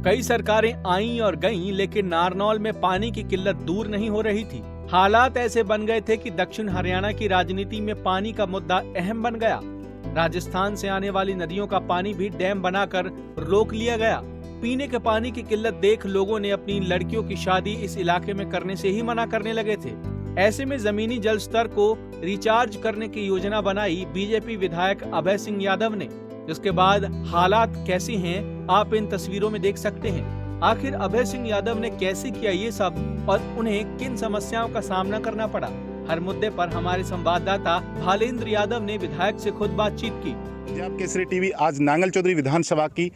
कई सरकारें आईं और गईं, लेकिन नारनौल में पानी की किल्लत दूर नहीं हो रही थी। हालात ऐसे बन गए थे कि दक्षिण हरियाणा की राजनीति में पानी का मुद्दा अहम बन गया। राजस्थान से आने वाली नदियों का पानी भी डैम बनाकर रोक लिया गया। पीने के पानी की किल्लत देख लोगों ने अपनी लड़कियों की शादी इस इलाके में करने से ही मना करने लगे थे। ऐसे में जमीनी जल स्तर को रिचार्ज करने की योजना बनाई बीजेपी विधायक अभय सिंह यादव ने, जिसके बाद हालात कैसे हैं आप इन तस्वीरों में देख सकते हैं। आखिर अभय सिंह यादव ने कैसे किया ये सब और उन्हें किन समस्याओं का सामना करना पड़ा, हर मुद्दे पर हमारे संवाददाता भालेंद्र यादव ने विधायक से खुद बातचीत की। पंजाब केसरी टीवी आज नांगल चौधरी विधानसभा की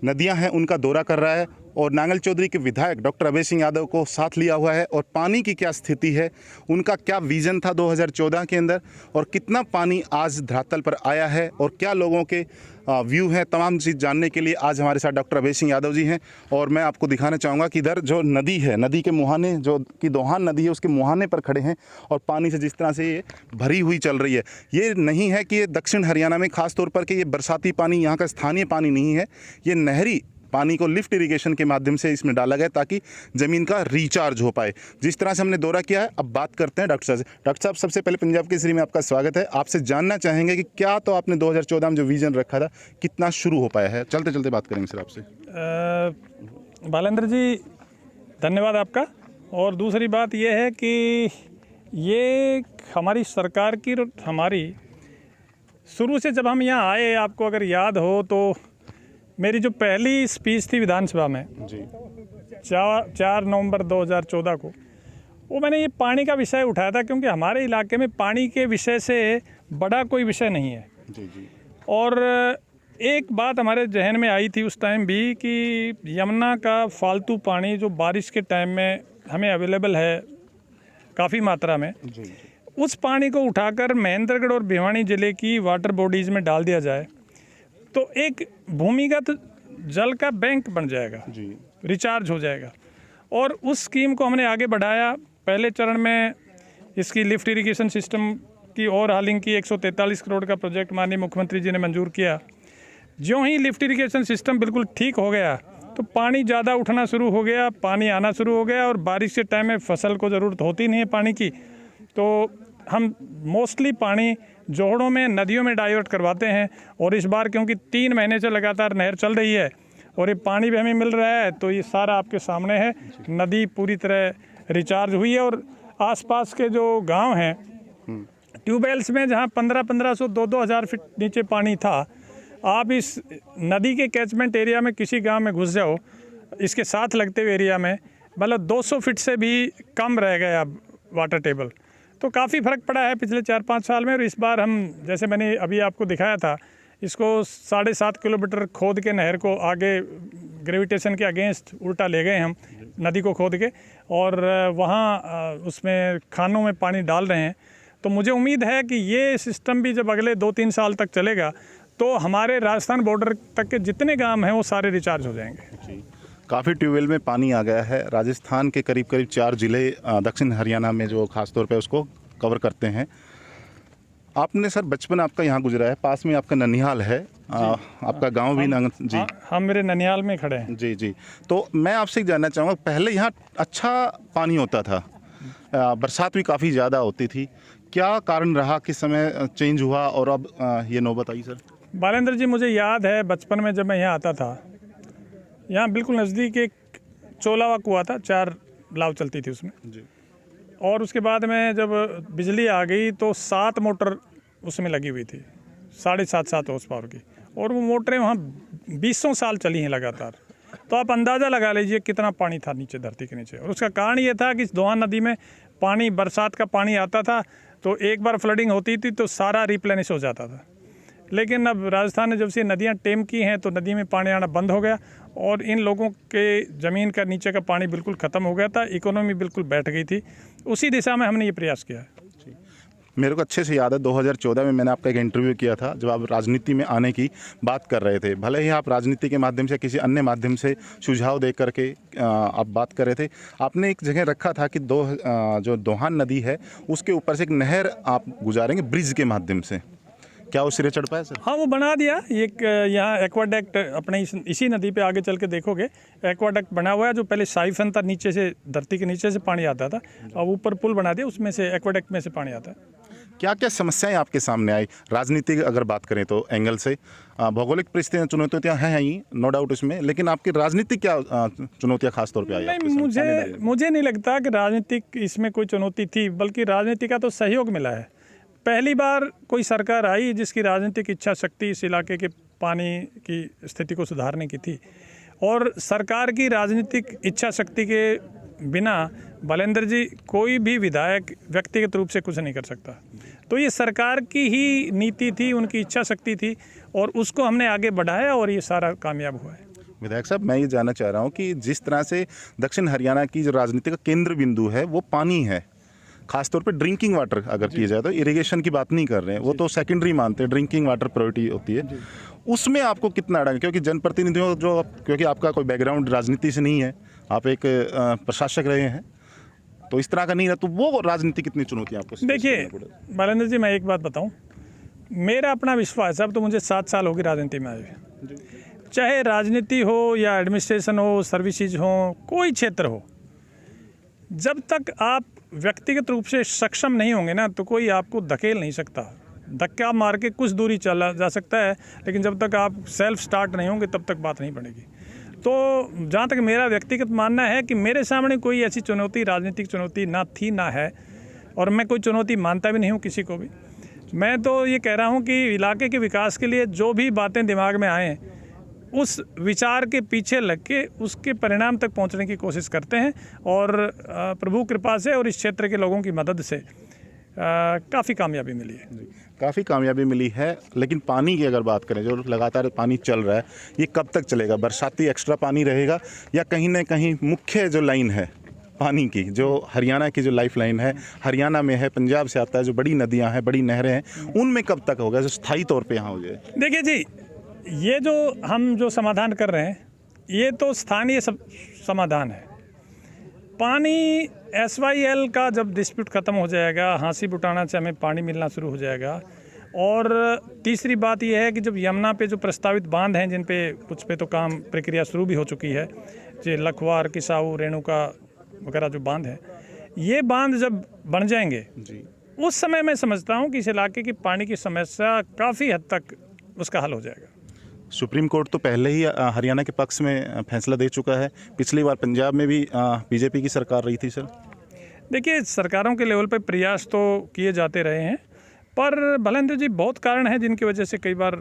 नदियां हैं उनका दौरा कर रहा है और नांगल चौधरी के विधायक डॉक्टर अभय सिंह यादव को साथ लिया हुआ है और पानी की क्या स्थिति है, उनका क्या विजन था 2014 के अंदर और कितना पानी आज धरातल पर आया है और क्या लोगों के व्यू हैं, तमाम चीज़ जानने के लिए आज हमारे साथ डॉक्टर अभय सिंह यादव जी हैं। और मैं आपको दिखाना चाहूँगा कि इधर जो नदी है, नदी के मुहाने जो कि दोहान नदी है, उसके मुहाने पर खड़े हैं और पानी से जिस तरह से ये भरी हुई चल रही है, ये नहीं है कि ये दक्षिण हरियाणा में खास तौर पर कि ये बरसाती पानी यहाँ का स्थानीय पानी नहीं है, ये नहरी पानी को लिफ्ट इरिगेशन के माध्यम से इसमें डाला गया ताकि ज़मीन का रिचार्ज हो पाए। जिस तरह से हमने दौरा किया है, अब बात करते हैं डॉक्टर साहब से। डॉक्टर साहब, सबसे पहले पंजाब केसरी में आपका स्वागत है। आपसे जानना चाहेंगे कि क्या तो आपने 2014 में जो विजन रखा था कितना शुरू हो पाया है? चलते चलते बात करेंगे सर आपसे। भालेंद्र जी, धन्यवाद आपका। और दूसरी बात यह है कि ये हमारी सरकार की, हमारी शुरू से जब हम यहाँ आए, आपको अगर याद हो तो मेरी जो पहली स्पीच थी विधानसभा में जी 4 नवंबर 2014 को, वो मैंने ये पानी का विषय उठाया था क्योंकि हमारे इलाके में पानी के विषय से बड़ा कोई विषय नहीं है। जी जी। और एक बात हमारे जहन में आई थी उस टाइम भी कि यमुना का फालतू पानी जो बारिश के टाइम में हमें अवेलेबल है काफ़ी मात्रा में, जी। उस पानी को उठाकर महेंद्रगढ़ और भिवानी ज़िले की वाटर बॉडीज़ में डाल दिया जाए तो एक भूमिगत जल का बैंक बन जाएगा जी, रिचार्ज हो जाएगा। और उस स्कीम को हमने आगे बढ़ाया। पहले चरण में इसकी लिफ्ट इरिगेशन सिस्टम की और हालिंग की 143 करोड़ का प्रोजेक्ट माननीय मुख्यमंत्री जी ने मंजूर किया। ज्यों ही लिफ्ट इरिगेशन सिस्टम बिल्कुल ठीक हो गया तो पानी ज़्यादा उठना शुरू हो गया, पानी आना शुरू हो गया और बारिश के टाइम में फसल को ज़रूरत होती नहीं है पानी की, तो हम मोस्टली पानी जोड़ों में, नदियों में डाइवर्ट करवाते हैं। और इस बार क्योंकि 3 महीने से लगातार नहर चल रही है और ये पानी भी हमें मिल रहा है, तो ये सारा आपके सामने है। नदी पूरी तरह रिचार्ज हुई है और आसपास के जो गांव हैं, ट्यूबवेल्स में जहां 1500 2-2000 फीट नीचे पानी था, आप इस नदी के कैचमेंट एरिया में किसी गाँव में घुस जाओ, इसके साथ लगते हुए एरिया में, मतलब 200 फीट से भी कम रह गया अब वाटर टेबल। तो काफ़ी फ़र्क पड़ा है पिछले 4-5 साल में। और इस बार हम, जैसे मैंने अभी आपको दिखाया था, इसको 7.5 किलोमीटर खोद के नहर को आगे ग्रेविटेशन के अगेंस्ट उल्टा ले गए हम, नदी को खोद के, और वहाँ उसमें खानों में पानी डाल रहे हैं। तो मुझे उम्मीद है कि ये सिस्टम भी जब अगले 2-3 साल तक चलेगा तो हमारे राजस्थान बॉर्डर तक के जितने गाँव हैं वो सारे रिचार्ज हो जाएंगे। काफ़ी ट्यूबवेल में पानी आ गया है। राजस्थान के करीब 4 ज़िले दक्षिण हरियाणा में जो खास तौर पे उसको कवर करते हैं। आपने सर बचपन आपका यहाँ गुजरा है, पास में आपका ननिहाल है, आपका गांव भी नांगल जी। हम मेरे ननिहाल में खड़े हैं। जी जी। तो मैं आपसे जानना चाहूँगा, पहले यहाँ अच्छा पानी होता था, बरसात भी काफ़ी ज़्यादा होती थी, क्या कारण रहा, किस समय चेंज हुआ और अब ये नौबत आई सर? बालेंद्र जी, मुझे याद है बचपन में जब मैं यहाँ आता था, यहाँ बिल्कुल नज़दीक एक चोलावा कुआं था, 4 नाव चलती थी उसमें जी। और उसके बाद में जब बिजली आ गई तो 7 मोटर उसमें लगी हुई थी, 7.5 हॉर्स पावर की, और वो मोटरें वहाँ 20 साल चली हैं लगातार। तो आप अंदाज़ा लगा लीजिए कितना पानी था नीचे, धरती के नीचे। और उसका कारण ये था कि दोहान नदी में पानी, बरसात का पानी आता था तो एक बार फ्लडिंग होती थी तो सारा रिप्लेनिश हो जाता था। लेकिन अब राजस्थान ने जब से नदियाँ टेम की हैं तो नदी में पानी आना बंद हो गया और इन लोगों के ज़मीन का नीचे का पानी बिल्कुल ख़त्म हो गया था, इकोनॉमी बिल्कुल बैठ गई थी। उसी दिशा में हमने ये प्रयास किया है। मेरे को अच्छे से याद है 2014 में मैंने आपका एक इंटरव्यू किया था जब आप राजनीति में आने की बात कर रहे थे। भले ही आप राजनीति के माध्यम से किसी अन्य माध्यम से सुझाव दे करके आप बात कर रहे थे, आपने एक जगह रखा था कि जो दोहान नदी है उसके ऊपर से एक नहर आप गुजारेंगे ब्रिज के माध्यम से। क्या वो सिरे चढ़ पाया सर? हाँ, वो बना दिया एक यहाँ एक्वाडक्ट अपने इसी नदी पे आगे चल के देखोगे एक्वाडक्ट बना हुआ है, जो पहले साइफन था, नीचे से धरती के नीचे से पानी आता था, अब ऊपर पुल बना दिया, उसमें से एक्वाडक्ट में से पानी आता है। क्या क्या समस्याएं आपके सामने आई? राजनीति अगर बात करें तो एंगल से भौगोलिक परिस्थितियां चुनौतियां हैं ही, नो डाउट इसमें, लेकिन आपकी राजनीतिक क्या चुनौतियां खास तौर पे आई आपके सामने? मुझे नहीं लगता कि राजनीतिक इसमें कोई चुनौती थी, बल्कि राजनीति का तो सहयोग मिला है। पहली बार कोई सरकार आई जिसकी राजनीतिक इच्छा शक्ति इस इलाके के पानी की स्थिति को सुधारने की थी, और सरकार की राजनीतिक इच्छा शक्ति के बिना बलेंद्र जी कोई भी विधायक व्यक्तिगत रूप से कुछ नहीं कर सकता। तो ये सरकार की ही नीति थी, उनकी इच्छा शक्ति थी, और उसको हमने आगे बढ़ाया और ये सारा कामयाब हुआ है। विधायक साहब, मैं ये जानना चाह रहा हूँ कि जिस तरह से दक्षिण हरियाणा की जो राजनीति का केंद्र बिंदु है वो पानी है, खासतौर पे ड्रिंकिंग वाटर अगर किया जाए तो, इरिगेशन की बात नहीं कर रहे हैं, वो तो सेकेंडरी मानते हैं, ड्रिंकिंग वाटर प्रायोरिटी होती है, उसमें आपको कितना अड़ा? क्योंकि जनप्रतिनिधियों जो, क्योंकि आपका कोई बैकग्राउंड राजनीति से नहीं है, आप एक प्रशासक रहे हैं, तो इस तरह का नहीं है, तो वो राजनीति कितनी चुनौतियाँ आपको? देखिए बलेंद्र जी, मैं एक बात बताऊं, मेरा अपना विश्वास है, अब तो मुझे 7 साल हो गए राजनीति में आए, चाहे राजनीति हो या एडमिनिस्ट्रेशन हो, सर्विसेज हो, कोई क्षेत्र हो, जब तक आप व्यक्तिगत रूप से सक्षम नहीं होंगे ना, तो कोई आपको धकेल नहीं सकता। धक्का मार के कुछ दूरी चला जा सकता है, लेकिन जब तक आप सेल्फ स्टार्ट नहीं होंगे तब तक बात नहीं बनेगी। तो जहाँ तक मेरा व्यक्तिगत मानना है कि मेरे सामने कोई ऐसी चुनौती, राजनीतिक चुनौती ना थी ना है, और मैं कोई चुनौती मानता भी नहीं हूँ किसी को भी। मैं तो ये कह रहा हूँ कि इलाके के विकास के लिए जो भी बातें दिमाग में आएँ, उस विचार के पीछे लग के उसके परिणाम तक पहुंचने की कोशिश करते हैं, और प्रभु कृपा से और इस क्षेत्र के लोगों की मदद से काफ़ी कामयाबी मिली है। काफ़ी कामयाबी मिली है, लेकिन पानी की अगर बात करें, जो लगातार पानी चल रहा है, ये कब तक चलेगा? बरसाती एक्स्ट्रा पानी रहेगा, या कहीं ना कहीं मुख्य जो लाइन है पानी की, जो हरियाणा की जो लाइफ लाइन है, हरियाणा में है, पंजाब से आता है, जो बड़ी नदियाँ हैं, बड़ी नहरें हैं, उनमें कब तक होगा जो स्थायी तौर पर यहाँ हो जाए? देखिए जी, ये जो हम जो समाधान कर रहे हैं, ये तो स्थानीय समाधान है। पानी SYL का जब डिस्प्यूट ख़त्म हो जाएगा, हाँसी बुटाना से हमें पानी मिलना शुरू हो जाएगा। और तीसरी बात यह है कि जब यमुना पे जो प्रस्तावित बांध हैं, जिन पे कुछ पे तो काम प्रक्रिया शुरू भी हो चुकी है, जो लखवार, किसाऊ, रेणुका वगैरह जो बांध है, ये बांध जब बन जाएंगे जी, उस समय मैं समझता हूँ कि इस इलाके की पानी की समस्या काफ़ी हद तक उसका हल हो जाएगा। सुप्रीम कोर्ट तो पहले ही हरियाणा के पक्ष में फैसला दे चुका है, पिछली बार पंजाब में भी बीजेपी की सरकार रही थी सर। देखिए, सरकारों के लेवल पे प्रयास तो किए जाते रहे हैं, पर बलेंद्र जी बहुत कारण हैं जिनकी वजह से कई बार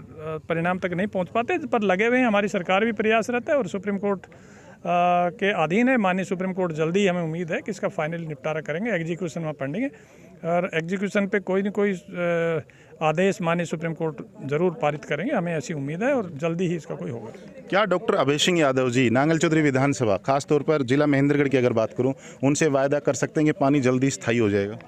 परिणाम तक नहीं पहुंच पाते, पर लगे हुए हैं। हमारी सरकार भी प्रयासरत है और सुप्रीम कोर्ट के अधीन है। माननीय सुप्रीम कोर्ट जल्दी ही हमें उम्मीद है कि इसका फाइनल निपटारा करेंगे। एग्जीक्यूशन में पेंडिंग है, और एग्जीक्यूशन पे कोई न कोई आदेश माननीय सुप्रीम कोर्ट जरूर पारित करेंगे, हमें ऐसी उम्मीद है, और जल्दी ही इसका कोई होगा। क्या डॉक्टर अभय सिंह यादव जी, नांगल चौधरी विधानसभा, खासतौर पर जिला महेंद्रगढ़ की अगर बात करूं, उनसे वायदा कर सकते हैं कि पानी जल्दी स्थायी हो जाएगा?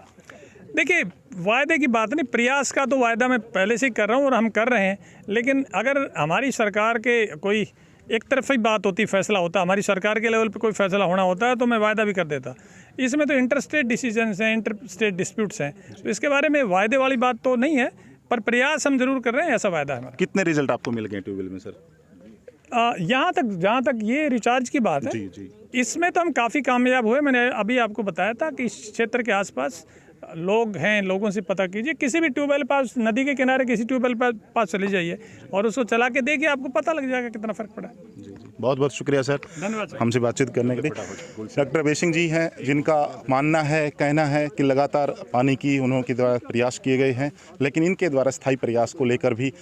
देखिए, वायदे की बात नहीं, प्रयास का तो वायदा मैं पहले से ही कर रहा हूँ और हम कर रहे हैं। लेकिन अगर हमारी सरकार के कोई एक तरफी बात होती, फैसला होता, हमारी सरकार के लेवल पे कोई फैसला होना होता है, तो मैं वायदा भी कर देता। इसमें तो इंटर स्टेट डिसीजंस हैं, इंटर स्टेट डिस्प्यूट्स हैं, तो इसके बारे में वायदे वाली बात तो नहीं है, पर प्रयास हम जरूर कर रहे हैं, ऐसा वायदा है हमारा। कितने रिजल्ट आपको मिल गए ट्यूबवेल में सर? जहाँ तक ये रिचार्ज की बात है जी जी, इसमें तो हम काफ़ी कामयाब हुए। मैंने अभी आपको बताया था कि इस क्षेत्र के आसपास लोग हैं, लोगों से पता कीजिए, किसी भी ट्यूबवेल पास, नदी के किनारे किसी ट्यूबवेल पास चली जाइए और उसको चला के देखिए, आपको पता लग जाएगा कितना फ़र्क पड़ा है। जी जी, बहुत बहुत शुक्रिया सर, धन्यवाद सर, हमसे बातचीत करने के लिए। डॉक्टर अभय सिंह जी हैं, जिनका मानना है, कहना है कि लगातार पानी की उन्होंने द्वारा प्रयास किए गए हैं, लेकिन इनके द्वारा स्थायी प्रयास को लेकर भी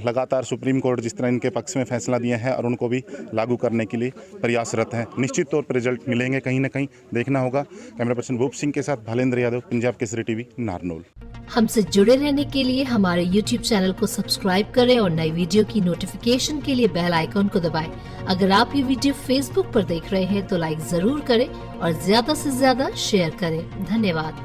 लगातार सुप्रीम कोर्ट जिस तरह इनके पक्ष में फैसला दिया है और उनको भी लागू करने के लिए प्रयासरत हैं। निश्चित तौर पर रिजल्ट मिलेंगे, कहीं ना कहीं देखना होगा। कैमरा पर्सन भूप सिंह के साथ भालेंद्र यादव, पंजाब केसरी टीवी, नारनौल। हमसे जुड़े रहने के लिए हमारे YouTube चैनल को सब्सक्राइब करें और नई वीडियो की नोटिफिकेशन के लिए बेल आइकॉन को दबाएं। अगर आप ये वीडियो Facebook पर देख रहे हैं तो लाइक जरूर करें और ज्यादा से ज्यादा शेयर करें। धन्यवाद।